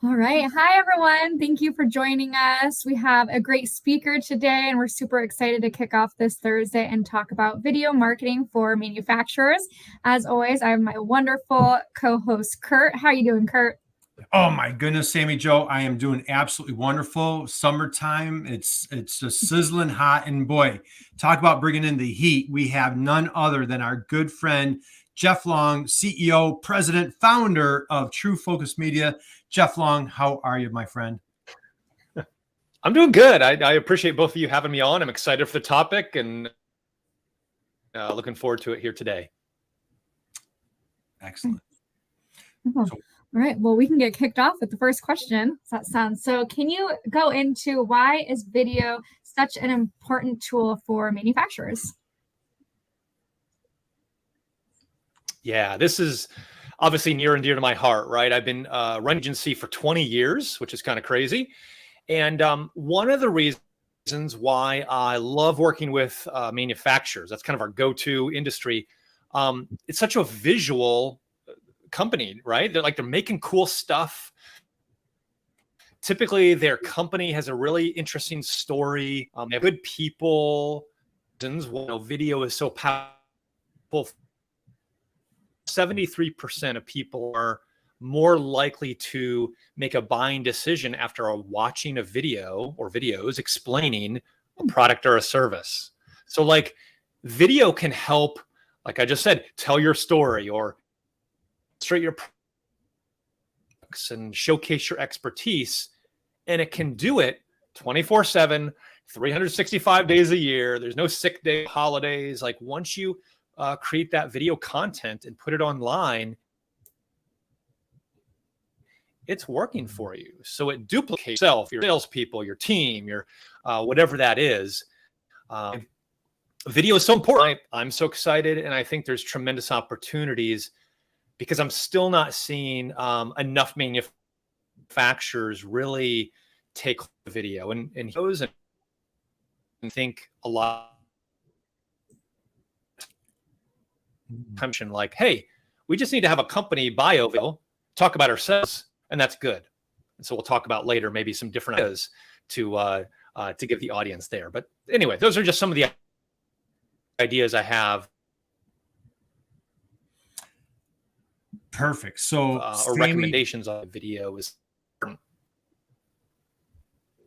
All right. Hi, everyone. Thank you for joining us. We have a great speaker today, and we're super excited to kick off this Thursday and talk about video marketing for manufacturers. As always, I have my wonderful co-host, Kurt. How are you doing, Kurt? Oh my goodness, Sammy Joe, I am doing absolutely wonderful. Summertime, it's just sizzling hot, and boy, talk about bringing in the heat. We have none other than our good friend Jeff Long, CEO, president, founder of True Focus Media. Jeff Long, how are you, my friend? I'm doing good. I appreciate both of you having me on. I'm excited for the topic and looking forward to it here today. Excellent. All right. Well, we can get kicked off with the first question. Does that sound so? Can you go into why is video such an important tool for manufacturers? Yeah, this is obviously near and dear to my heart, right? I've been running agency for 20 years, which is kind of crazy. And one of the reasons why I love working with manufacturers, that's kind of our go-to industry. It's such a visual company, right? They're making cool stuff. Typically, their company has a really interesting story. They have good people. Video is so powerful. 73% of people are more likely to make a buying decision after watching a video or videos explaining a product or a service. So video can help, like I just said, tell your story or illustrate your products and showcase your expertise. And it can do it 24/7, 365 days a year. There's no sick day, holidays. Once you create that video content and put it online, it's working for you. So it duplicates yourself, your salespeople, your team, your whatever that is. Video is so important. I'm so excited, and I think there's tremendous opportunities because I'm still not seeing enough manufacturers really take video and those and think a lot. Hey, we just need to have a company bio video, talk about ourselves, and that's good. And so we'll talk about later maybe some different ideas to give the audience there. But anyway, those are just some of the ideas I have. Perfect. So or recommendations on video is.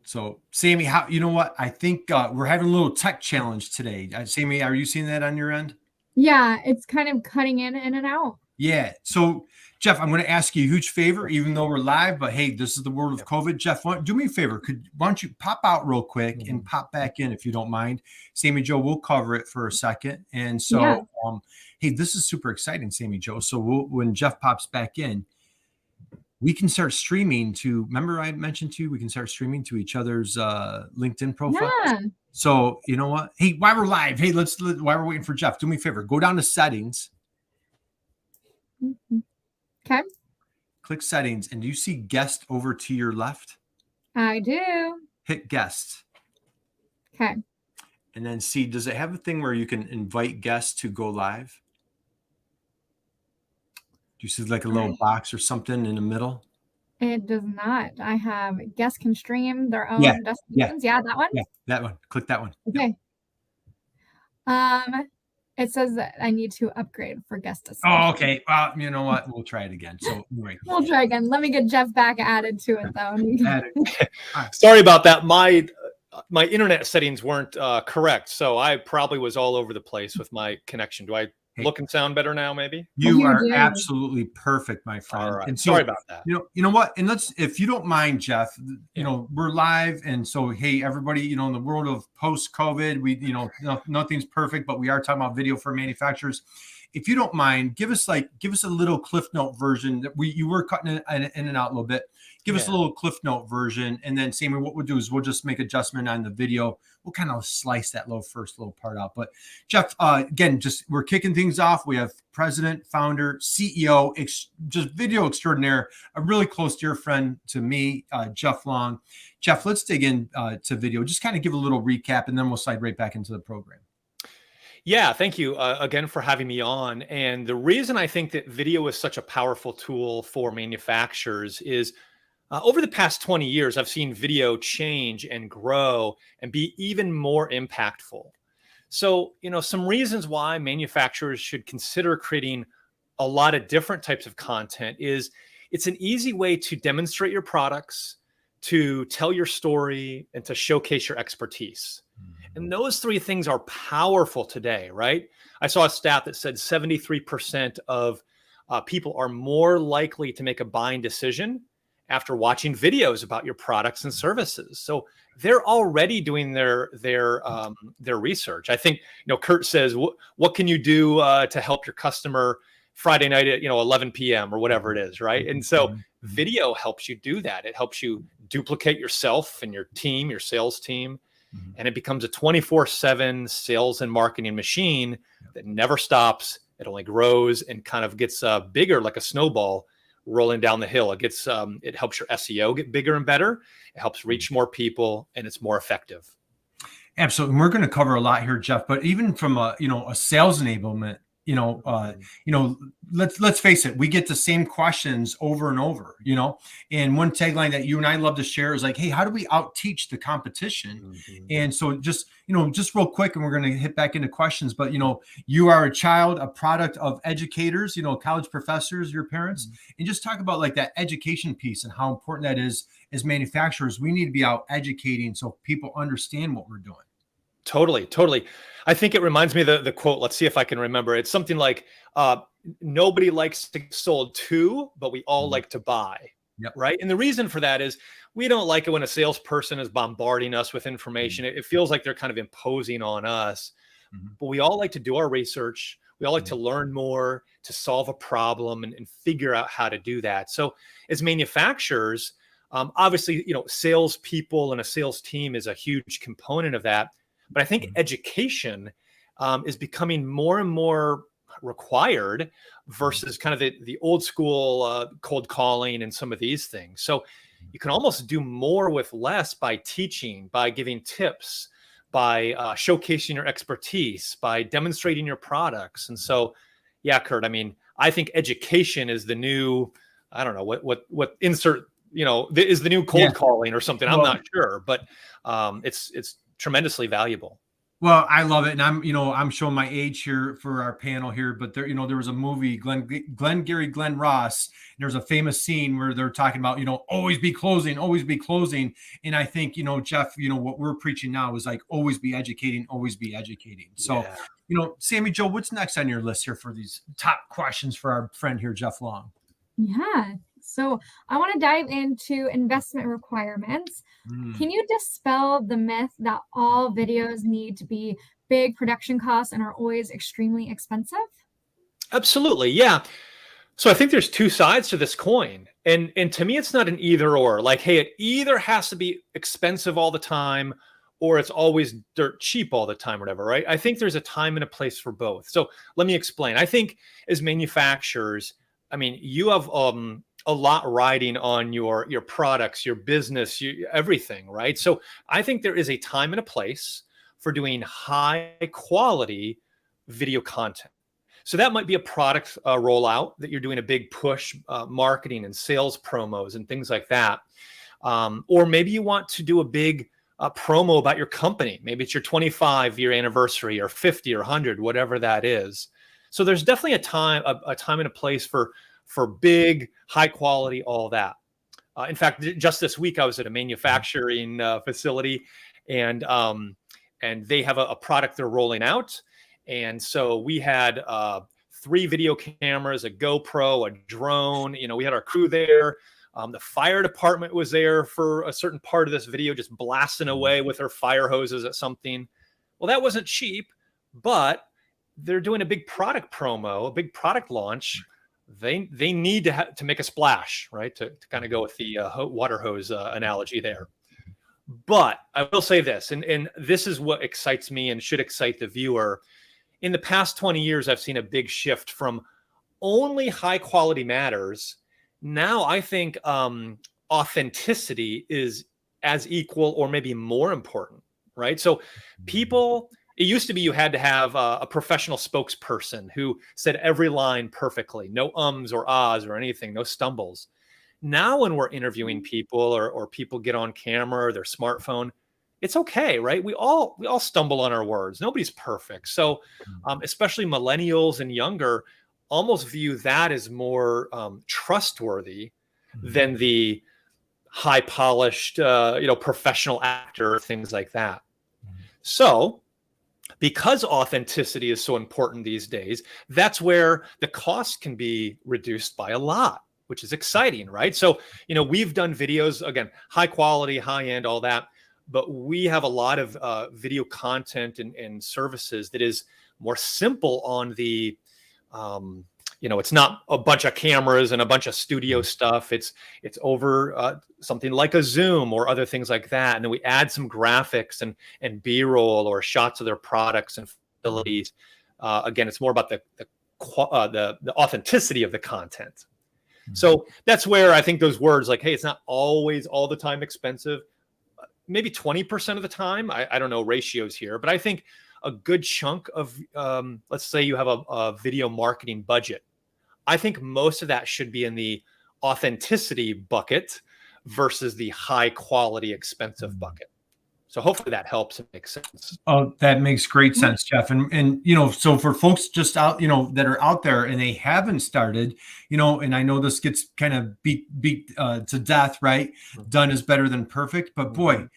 So Sammy, you know what? I think we're having a little tech challenge today. Sammy, are you seeing that on your end? Yeah, it's kind of cutting in and out. Yeah. So, Jeff, I'm going to ask you a huge favor, even though we're live, but hey, this is the world of COVID. Jeff, do me a favor. Why don't you pop out real quick and pop back in if you don't mind? Sammy Joe, we'll cover it for a second. And so, hey, this is super exciting, Sammy Joe. So when Jeff pops back in, we can start streaming to, remember I mentioned to you, we can start streaming to each other's LinkedIn profiles. Yeah. So you know what? Hey, while we're live, hey, while we're waiting for Jeff, do me a favor. Go down to settings. Okay. Click settings, and do you see guest over to your left? I do. Hit guest. Okay. And then see, does it have a thing where you can invite guests to go live? Do you see like a little box or something in the middle? It does not. I have guests can stream their own destinations. Yeah, that one? Yeah, that one. Click that one. Okay. Yep. It says that I need to upgrade for guest assist. Oh, okay. Well, you know what? We'll try it again. So anyway. We'll try again. Let me get Jeff back added to it though. Sorry about that. My internet settings weren't correct, so I probably was all over the place with my connection. Do I look and sound better now? Maybe you are absolutely perfect, my friend. All right. And so, sorry about that. You know what? And if you don't mind, Jeff, you know, we're live, and so hey, everybody, you know, in the world of post-COVID, nothing's perfect, but we are talking about video for manufacturers. If you don't mind, give us a little Cliff Note version that you were cutting in and out a little bit. Give us a little Cliff Note version, and then Sammy, what we'll do is we'll just make adjustment on the video. We'll kind of slice that first little part out. But Jeff, again, we're kicking things off. We have president, founder, CEO, just video extraordinaire, a really close dear friend to me, Jeff Long. Jeff, let's dig in to video. Just kind of give a little recap, and then we'll slide right back into the program. Yeah, thank you again for having me on. And the reason I think that video is such a powerful tool for manufacturers is Over the past 20 years, I've seen video change and grow and be even more impactful. So, some reasons why manufacturers should consider creating a lot of different types of content is it's an easy way to demonstrate your products, to tell your story, and to showcase your expertise. And those three things are powerful today, right? I saw a stat that said 73% of people are more likely to make a buying decision after watching videos about your products and services. So they're already doing their research. I think, Kurt says, what can you do to help your customer Friday night at 11 p.m. or whatever it is, right? And so video helps you do that. It helps you duplicate yourself and your team, your sales team, and it becomes a 24/7 sales and marketing machine that never stops. It only grows and kind of gets bigger, like a snowball rolling down the hill. It helps your SEO get bigger and better. It helps reach more people, and it's more effective. Absolutely. And we're going to cover a lot here, Jeff, but even from a sales enablement, let's face it, we get the same questions over and over, and one tagline that you and I love to share is like, hey, how do we out teach the competition? And so just real quick, and we're going to hit back into questions, but you are a product of educators, college professors, your parents, and just talk about like that education piece and how important that is. As manufacturers, we need to be out educating so people understand what we're doing. Totally. I think it reminds me of the quote. Let's see if I can remember. It's something like, nobody likes to get sold to, but we all like to buy. Yep. Right. And the reason for that is we don't like it when a salesperson is bombarding us with information. It feels like they're kind of imposing on us, but we all like to do our research. We all like to learn more, to solve a problem and figure out how to do that. So as manufacturers, obviously, salespeople and a sales team is a huge component of that. But I think education is becoming more and more required versus kind of the old school cold calling and some of these things. So you can almost do more with less by teaching, by giving tips, by showcasing your expertise, by demonstrating your products. And so, yeah, Kurt, I mean, I think education is the new, I don't know what insert, is the new cold calling or something. I'm not sure, but it's tremendously valuable. Well, I love it. And I'm showing my age here for our panel here, but there was a movie, Glenn Ross. And there's a famous scene where they're talking about, always be closing. And I think, Jeff, what we're preaching now is like, always be educating. So, Sammy Jo, what's next on your list here for these top questions for our friend here, Jeff Long? Yeah. So I want to dive into investment requirements. Can you dispel the myth that all videos need to be big production costs and are always extremely expensive? Absolutely. Yeah. So I think there's two sides to this coin. And to me, it's not an either or. Like, hey, it either has to be expensive all the time or it's always dirt cheap all the time, or whatever, right? I think there's a time and a place for both. So let me explain. I think as manufacturers, I mean, you have a lot riding on your products, your business, everything, right? So I think there is a time and a place for doing high quality video content. So that might be a product rollout that you're doing a big push marketing and sales promos and things like that. Or maybe you want to do a big promo about your company. Maybe it's your 25-year anniversary or 50 or 100, whatever that is. So there's definitely a time and a place for big, high quality, all that. In fact, just this week, I was at a manufacturing facility, and they have a product they're rolling out. And so we had 3 video cameras, a GoPro, a drone. We had our crew there. The fire department was there for a certain part of this video, just blasting away with their fire hoses at something. Well, that wasn't cheap, but they're doing a big product promo, a big product launch. They need to make a splash, right? To kind of go with the water hose analogy there. But I will say this, and this is what excites me and should excite the viewer. In the past 20 years, I've seen a big shift from only high quality matters. Now I think authenticity is as equal or maybe more important, right? So people, it used to be you had to have a professional spokesperson who said every line perfectly, no ums or ahs or anything, no stumbles. Now, when we're interviewing people or people get on camera or their smartphone, it's okay, right? We all stumble on our words. Nobody's perfect. So, especially millennials and younger, almost view that as more trustworthy than the high polished, professional actor, things like that. So, because authenticity is so important these days, that's where the cost can be reduced by a lot, which is exciting, right? So, we've done videos, again, high quality, high end, all that, but we have a lot of video content and services that is more simple on the, it's not a bunch of cameras and a bunch of studio stuff. It's over something like a Zoom or other things like that. And then we add some graphics and B-roll or shots of their products and facilities. Again, it's more about the authenticity of the content. So that's where I think those words like, hey, it's not always all the time expensive. Maybe 20% of the time. I don't know ratios here, but I think a good chunk of, let's say you have a video marketing budget. I think most of that should be in the authenticity bucket versus the high quality expensive bucket. So hopefully that helps and makes sense. Oh, that makes great sense, Jeff. And so for folks just out, that are out there and they haven't started, and I know this gets kind of beat to death, right? Done is better than perfect, but boy,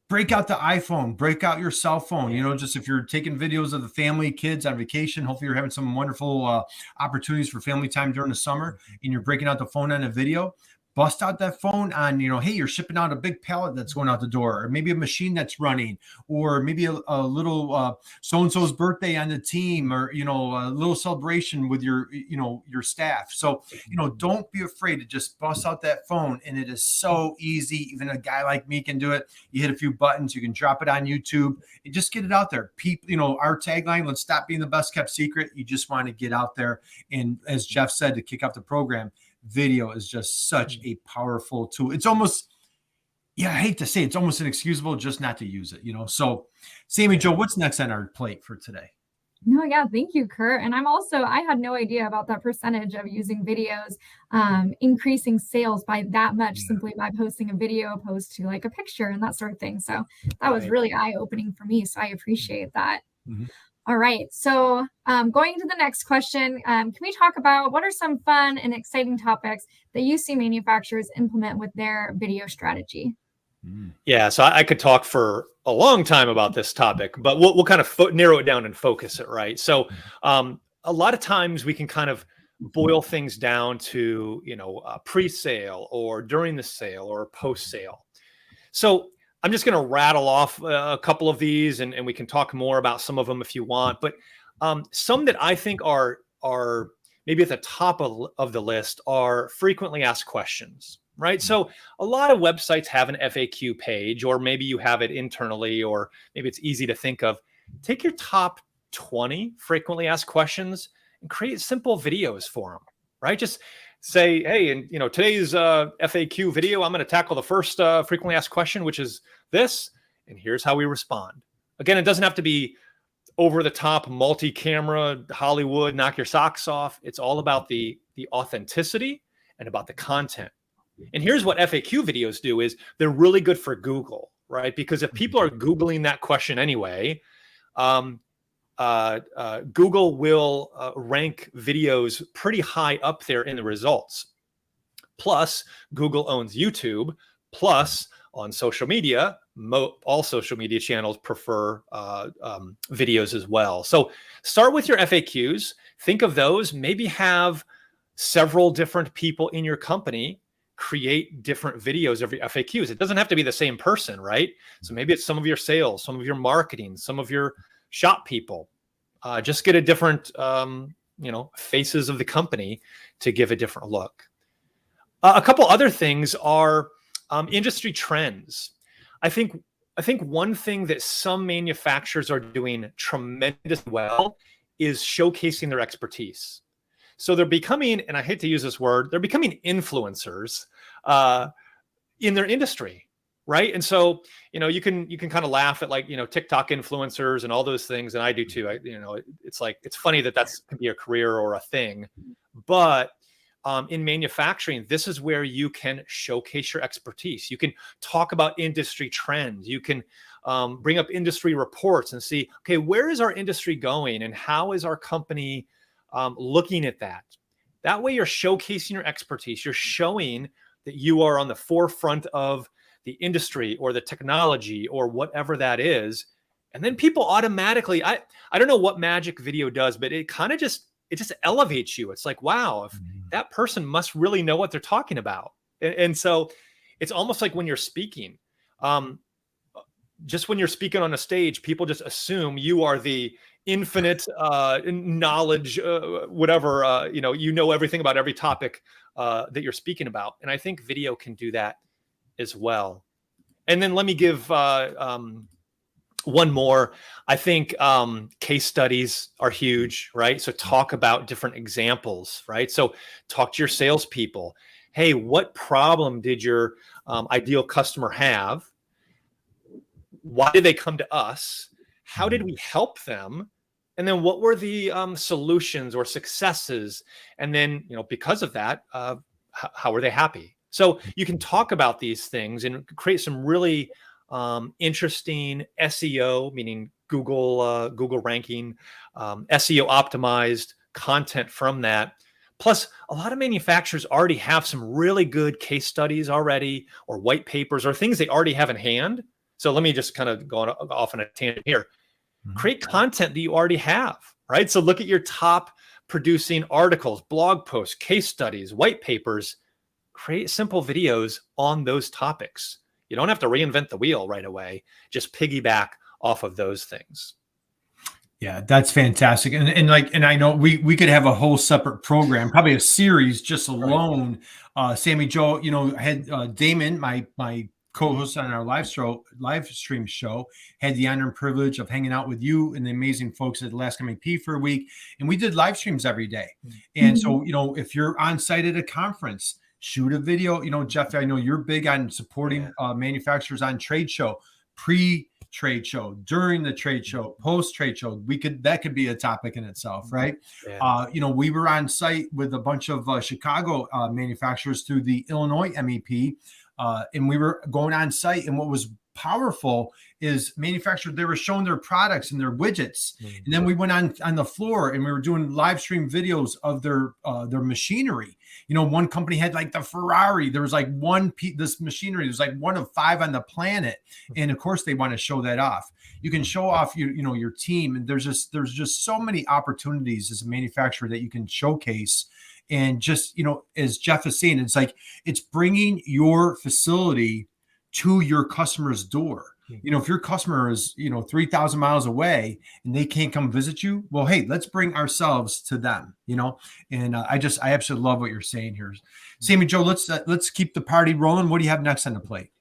break out the iPhone, break out your cell phone, just if you're taking videos of the family, kids on vacation, hopefully you're having some wonderful opportunities for family time during the summer and you're breaking out the phone on a video. Bust out that phone on, hey, you're shipping out a big pallet that's going out the door, or maybe a machine that's running, or maybe a little so-and-so's birthday on the team, or, a little celebration with your staff. So, don't be afraid to just bust out that phone. And it is so easy. Even a guy like me can do it. You hit a few buttons, you can drop it on YouTube and just get it out there. People, our tagline, let's stop being the best kept secret. You just want to get out there. And as Jeff said, to kick off the program, video is just such a powerful tool. It's almost, I hate to say it's almost inexcusable just not to use it, So, Sammy Jo, what's next on our plate for today? No, yeah, thank you, Kurt. And I had no idea about that percentage of using videos, increasing sales by that much simply by posting a video opposed to like a picture and that sort of thing. So that was really eye-opening for me. So I appreciate that. All right. So going to the next question, can we talk about what are some fun and exciting topics that you see manufacturers implement with their video strategy? Yeah, so I could talk for a long time about this topic, but we'll kind of narrow it down and focus it, right? So a lot of times we can kind of boil things down to, pre-sale or during the sale or post-sale. So I'm just going to rattle off a couple of these and we can talk more about some of them if you want. But some that I think are maybe at the top of the list are frequently asked questions, right? So a lot of websites have an FAQ page, or maybe you have it internally, or maybe it's easy to think of. Take your top 20 frequently asked questions and create simple videos for them, right? Just say, hey, and today's FAQ video, I'm going to tackle the first frequently asked question, which is this, and here's how we respond. Again, it doesn't have to be over the top, multi-camera, Hollywood, knock your socks off. It's all about the authenticity and about the content. And here's what FAQ videos do is they're really good for Google, right? Because if people are Googling that question anyway, Google will rank videos pretty high up there in the results. Plus, Google owns YouTube. Plus, on social media, all social media channels prefer videos as well. So start with your FAQs. Think of those. Maybe have several different people in your company create different videos of your FAQs. It doesn't have to be the same person, right? So maybe it's some of your sales, some of your marketing, some of your shop people. Just get a different, faces of the company to give a different look. A couple other things are industry trends. I think one thing that some manufacturers are doing tremendously well is showcasing their expertise. So they're becoming, and I hate to use this word, they're becoming influencers in their industry, right? And so, you can kind of laugh at TikTok influencers and all those things, and I do too. It's funny that can be a career or a thing, but in manufacturing, this is where you can showcase your expertise. You can talk about industry trends. You can bring up industry reports and see, okay, where is our industry going and how is our company looking at that? That way you're showcasing your expertise. You're showing that you are on the forefront of the industry or the technology or whatever that is. And then people automatically, I don't know what magic video does, but it kind of just elevates you. It's like, wow, if that person must really know what they're talking about. And so it's almost like when you're speaking, just when you're speaking on a stage, people just assume you are the infinite knowledge, whatever, you know everything about every topic that you're speaking about. And I think video can do that as well. And then let me give one more. I think case studies are huge, right? So talk about different examples, right? So talk to your salespeople. Hey, what problem did your ideal customer have? Why did they come to us? How did we help them? And then what were the solutions or successes? And then, because of that, how were they happy? So you can talk about these things and create some really interesting SEO, meaning Google ranking, SEO optimized content from that. Plus, a lot of manufacturers already have some really good case studies already, or white papers, or things they already have in hand. So let me just kind of go off on a tangent here. Create content that you already have, right? So look at your top producing articles, blog posts, case studies, white papers. Create simple videos on those topics. You don't have to reinvent the wheel right away. Just piggyback off of those things. Yeah, that's fantastic. And I know we could have a whole separate program, probably a series just alone. Right. Sammy Joe, had Damon, my co-host on our live stream show, had the honor and privilege of hanging out with you and the amazing folks at Alaska MEP for a week. And we did live streams every day. And so, if you're on site at a conference, shoot a video. Jeff, I know you're big on supporting manufacturers on trade show, pre-trade show, during the trade show, post-trade show. That could be a topic in itself, right? Yeah. We were on site with a bunch of Chicago manufacturers through the Illinois MEP. And we were going on site, and what was powerful is manufacturers, they were showing their products and their widgets. And then we went on the floor and we were doing live stream videos of their machinery. One company had like the Ferrari. There was like this machinery, there's like one of 5 on the planet. And of course they want to show that off. You can show off your team. And there's just so many opportunities as a manufacturer that you can showcase. And just, as Jeff is saying, it's like, it's bringing your facility to your customer's door. If your customer is, 3,000 miles away and they can't come visit you, well, hey, let's bring ourselves to them, and I absolutely love what you're saying here. Sammy Joe, let's keep the party rolling. What do you have next on the plate?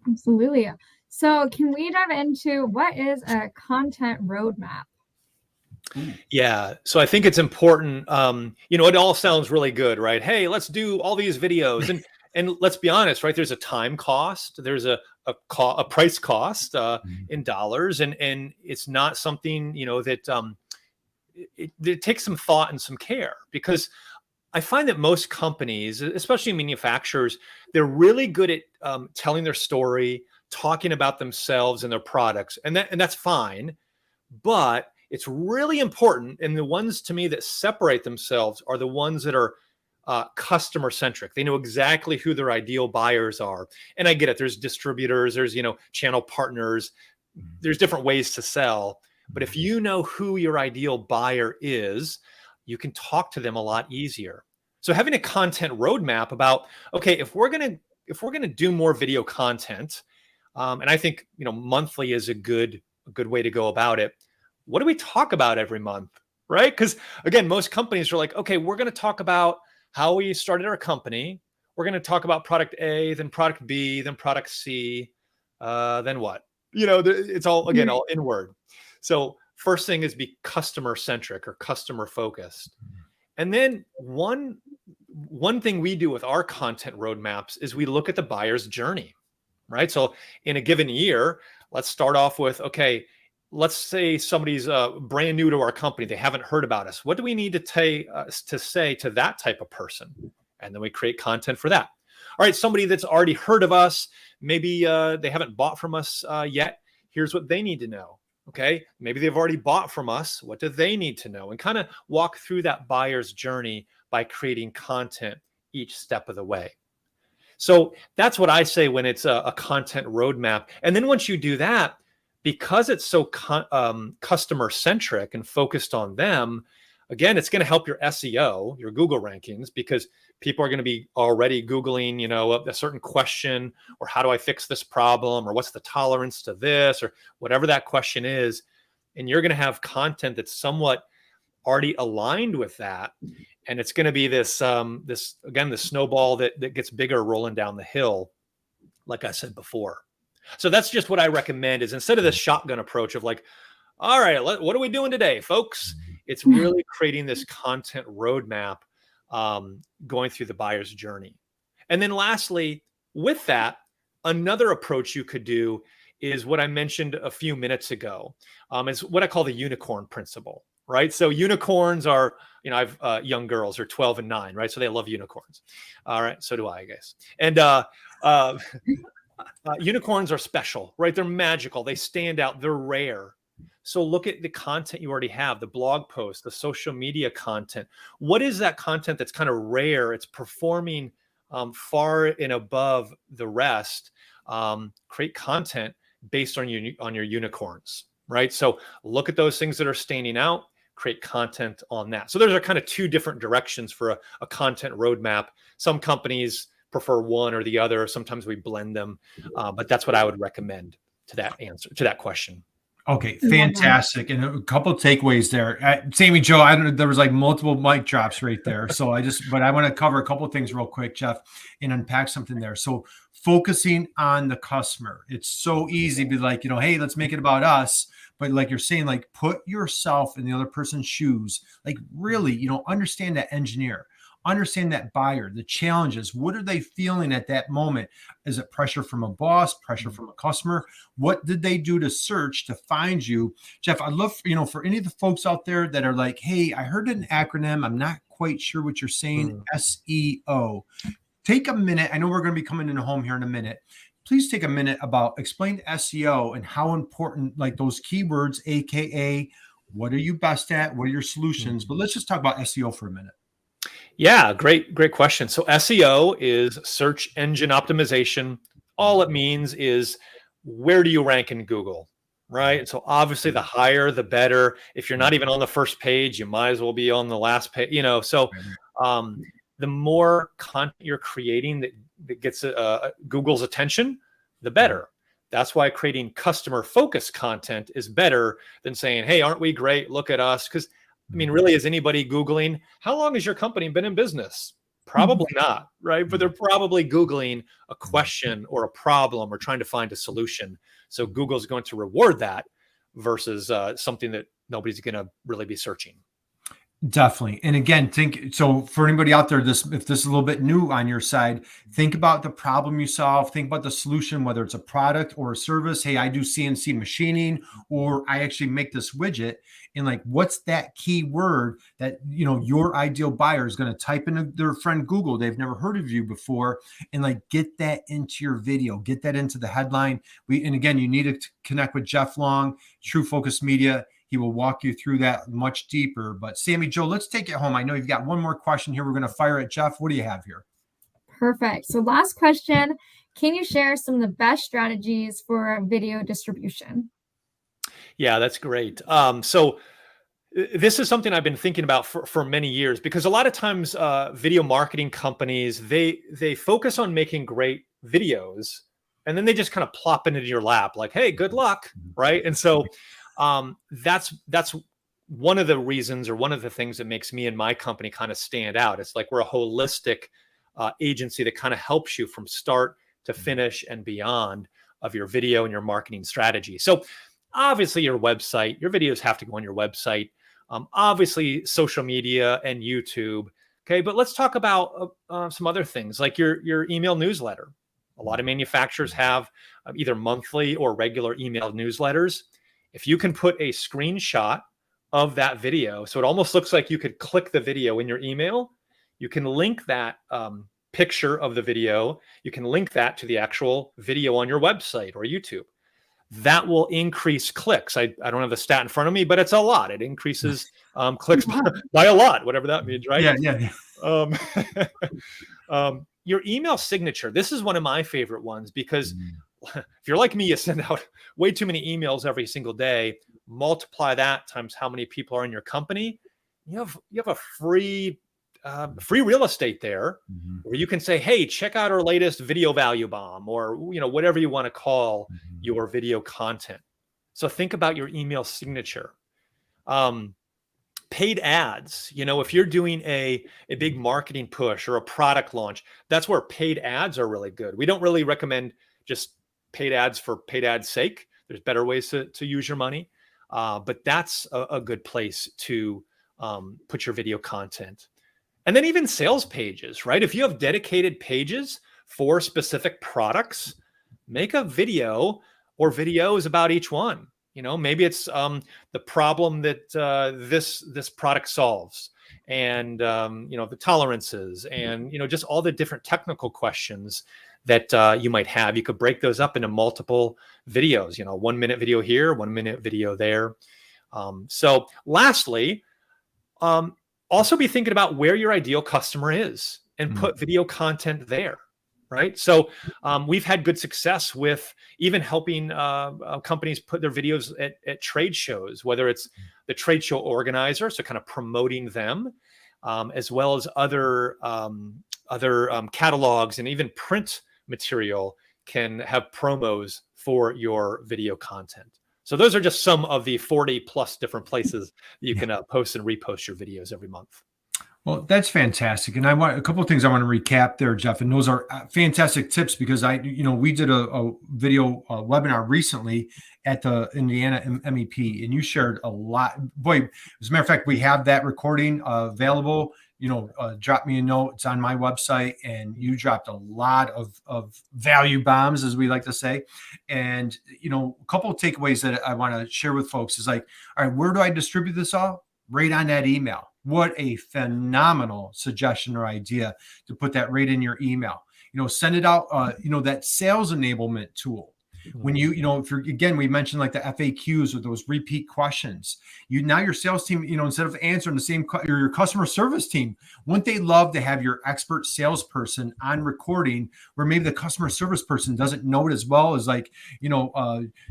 Absolutely. So can we dive into what is a content roadmap? Yeah. So I think it's important. It all sounds really good, right? Hey, let's do all these videos. And let's be honest, right? There's a time cost. There's a price cost in dollars. And it's not something, that it takes some thought and some care, because I find that most companies, especially manufacturers, they're really good at telling their story, talking about themselves and their products. And that's fine. But it's really important. And the ones to me that separate themselves are the ones that are customer centric. They know exactly who their ideal buyers are. And I get it. There's distributors, there's, channel partners, there's different ways to sell. But if you know who your ideal buyer is, you can talk to them a lot easier. So having a content roadmap about, okay, if we're going to do more video content, and I think, monthly is a good way to go about it. What do we talk about every month, right? Because again, most companies are like, okay, we're going to talk about how we started our company. We're going to talk about product A, then product B, then product C, then what? It's all, again, all inward. So first thing is be customer centric or customer focused. And then one thing we do with our content roadmaps is we look at the buyer's journey, right? So in a given year, let's start off with, okay, let's say somebody's brand new to our company. They haven't heard about us. What do we need to say to that type of person? And then we create content for that. All right, somebody that's already heard of us, maybe they haven't bought from us yet. Here's what they need to know. Okay, maybe they've already bought from us. What do they need to know? And kind of walk through that buyer's journey by creating content each step of the way. So that's what I say when it's a content roadmap. And then once you do that, because it's so customer centric and focused on them, again, it's going to help your SEO, your Google rankings, because people are going to be already Googling, you know, a certain question, or how do I fix this problem, or what's the tolerance to this, or whatever that question is. And you're going to have content that's somewhat already aligned with that. And it's going to be this the snowball that gets bigger rolling down the hill, like I said before. So that's just what I recommend, is instead of this shotgun approach of like, all right, what are we doing today, folks? It's really creating this content roadmap, going through the buyer's journey. And then lastly, with that, another approach you could do is what I mentioned a few minutes ago. Is what I call the unicorn principle, right? So unicorns are, you know, I've young girls are 12 and 9, right? So they love unicorns. All right, so do I guess. And unicorns are special, right? They're magical. They stand out. They're rare. So look at the content you already have, the blog posts, the social media content. What is that content that's kind of rare? It's performing far and above the rest. Create content based on your unicorns, right? So look at those things that are standing out, create content on that. So those are kind of two different directions for a content roadmap. Some companies prefer one or the other. Sometimes we blend them, but that's what I would recommend to that answer, to that question. Okay, fantastic. And a couple of takeaways there. Sammy Joe, I don't know, there was like multiple mic drops right there. So but I want to cover a couple of things real quick, Jeff, and unpack something there. So focusing on the customer. It's so easy to be like, you know, hey, let's make it about us. But like you're saying, like put yourself in the other person's shoes. Like really, you know, understand that engineer. Understand that buyer, the challenges. What are they feeling at that moment? Is it pressure from a boss, pressure from a customer? What did they do to search to find you? Jeff, I'd love, you know, for any of the folks out there that are like, hey, I heard an acronym. I'm not quite sure what you're saying. SEO. Take a minute. I know we're going to be coming into home here in a minute. Please take a minute about explain SEO and how important, like those keywords, AKA, what are you best at? What are your solutions? But let's just talk about SEO for a minute. Yeah, great question. So SEO is search engine optimization. All it means is where do you rank in Google, right? And so obviously the higher, the better. If you're not even on the first page, you might as well be on the last page, you know. So the more content you're creating that gets Google's attention, the better. That's why creating customer focused content is better than saying, hey, aren't we great? Look at us. Because I mean, really, is anybody Googling, how long has your company been in business? Probably not, right? But they're probably Googling a question or a problem or trying to find a solution. So Google's going to reward that versus something that nobody's going to really be searching. Definitely. And again, so for anybody out there, if this is a little bit new on your side, think about the problem you solve, think about the solution, whether it's a product or a service. Hey, I do CNC machining, or I actually make this widget. And like, what's that key word that, you know, your ideal buyer is going to type into their friend Google? They've never heard of you before. And like, get that into your video, get that into the headline. And again, you need to connect with Jeff Long, True Focus Media. He will walk you through that much deeper. But Sammy Joe, let's take it home. I know you've got one more question here. We're going to fire at Jeff. What do you have here? Perfect. So last question, can you share some of the best strategies for video distribution? Yeah, that's great. So this is something I've been thinking about for many years, because a lot of times video marketing companies, they focus on making great videos, and then they just kind of plop into your lap like, hey, good luck, right? And so that's one of the reasons, or one of the things that makes me and my company kind of stand out. It's like we're a holistic agency that kind of helps you from start to finish and beyond of your video and your marketing strategy. So obviously your website, your videos have to go on your website. Obviously social media and YouTube. Okay, but let's talk about some other things like your email newsletter. A lot of manufacturers have either monthly or regular email newsletters. If you can put a screenshot of that video, so it almost looks like you could click the video in your email, you can link that picture of the video. You can link that to the actual video on your website or YouTube. That will increase clicks. I don't have the stat in front of me, but it's a lot. It increases clicks by a lot, whatever that means, right? Yeah. Your email signature. This is one of my favorite ones because if you're like me, you send out way too many emails every single day. Multiply that times how many people are in your company. You have a free real estate there where you can say, hey, check out our latest video value bomb, or whatever you want to call your video content. So think about your email signature. Paid ads, if you're doing a big marketing push or a product launch, that's where paid ads are really good. We don't really recommend just paid ads for paid ads sake. There's better ways to use your money. But that's a good place to put your video content. And then even sales pages, right? If you have dedicated pages for specific products, make a video or videos about each one. Maybe it's the problem that this product solves, and the tolerances, and just all the different technical questions that you might have. You could break those up into multiple videos. 1 minute video here, 1 minute video there. So lastly, also be thinking about where your ideal customer is and put video content there. Right. So we've had good success with even helping companies put their videos at trade shows, whether it's the trade show organizer, so kind of promoting them, as well as other catalogs, and even print material can have promos for your video content. So those are just some of the 40 plus different places that you can post and repost your videos every month. Well, that's fantastic. And I want a couple of things I want to recap there, Jeff. And those are fantastic tips, because we did a video webinar recently at the Indiana MEP, and you shared a lot. Boy, as a matter of fact, we have that recording available. Drop me a note. It's on my website, and you dropped a lot of value bombs, as we like to say. And, a couple of takeaways that I want to share with folks is like, all right, where do I distribute this all? Right on that email. What a phenomenal suggestion or idea to put that right in your email. Send it out, that sales enablement tool. When if you're, again, we mentioned like the FAQs or those repeat questions, now your sales team, instead of answering the same, or your customer service team, wouldn't they love to have your expert salesperson on recording, where maybe the customer service person doesn't know it as well as like,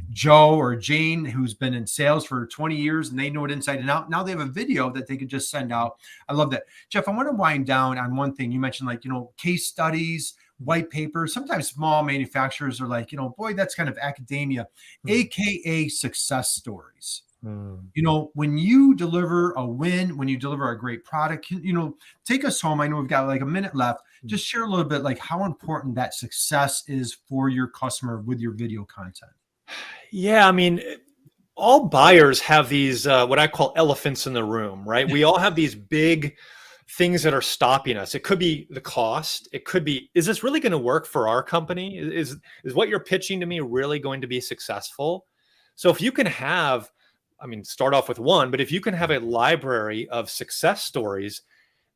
Joe or Jane, who's been in sales for 20 years and they know it inside and out. Now they have a video that they could just send out. I love that. Jeff, I want to wind down on one thing. You mentioned like, case studies, white papers. Sometimes small manufacturers are like, boy, that's kind of academia, AKA success stories. When you deliver a win, when you deliver a great product, take us home. I know we've got like a minute left. Just share a little bit like how important that success is for your customer with your video content. Yeah, I mean, all buyers have these what I call elephants in the room, right? We all have these big things that are stopping us. It could be the cost. It could be, is this really going to work for our company? Is what you're pitching to me really going to be successful? So if you can have, start off with one, but if you can have a library of success stories,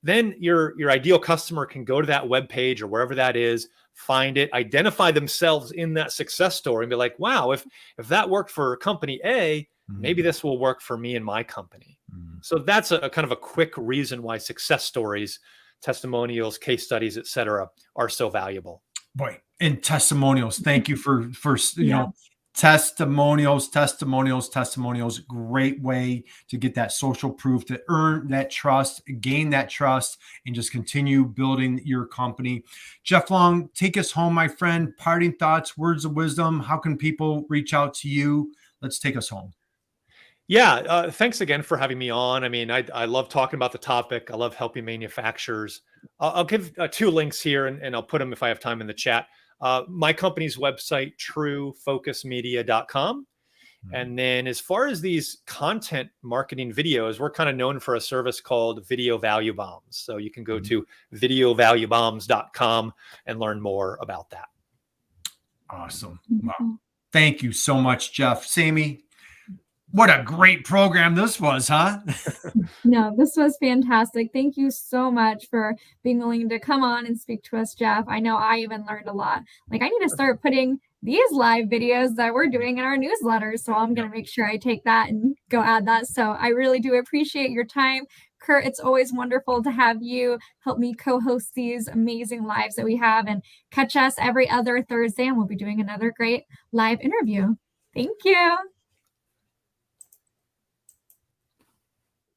then your ideal customer can go to that web page or wherever that is, find it, identify themselves in that success story, and be like, wow, if that worked for company A, maybe this will work for me and my company. So that's a kind of a quick reason why success stories, testimonials, case studies, et cetera, are so valuable. Boy, and testimonials. Thank you for testimonials. Great way to get that social proof, to earn that trust, gain that trust, and just continue building your company. Jeff Long, take us home, my friend. Parting thoughts, words of wisdom. How can people reach out to you? Let's take us home. Yeah, thanks again for having me on. I love talking about the topic. I love helping manufacturers. I'll give 2 links here, and I'll put them if I have time in the chat. My company's website, truefocusmedia.com. And then as far as these content marketing videos, we're kind of known for a service called Video Value Bombs. So you can go to videovaluebombs.com and learn more about that. Awesome. Wow. Thank you so much, Jeff. Sammy, What a great program this was, huh? No, this was fantastic. Thank you so much for being willing to come on and speak to us, Jeff. I know I even learned a lot. Like, I need to start putting these live videos that we're doing in our newsletters. So I'm going to make sure I take that and go add that. So I really do appreciate your time. Kurt, it's always wonderful to have you help me co-host these amazing lives that we have, and catch us every other Thursday, and we'll be doing another great live interview. Thank you.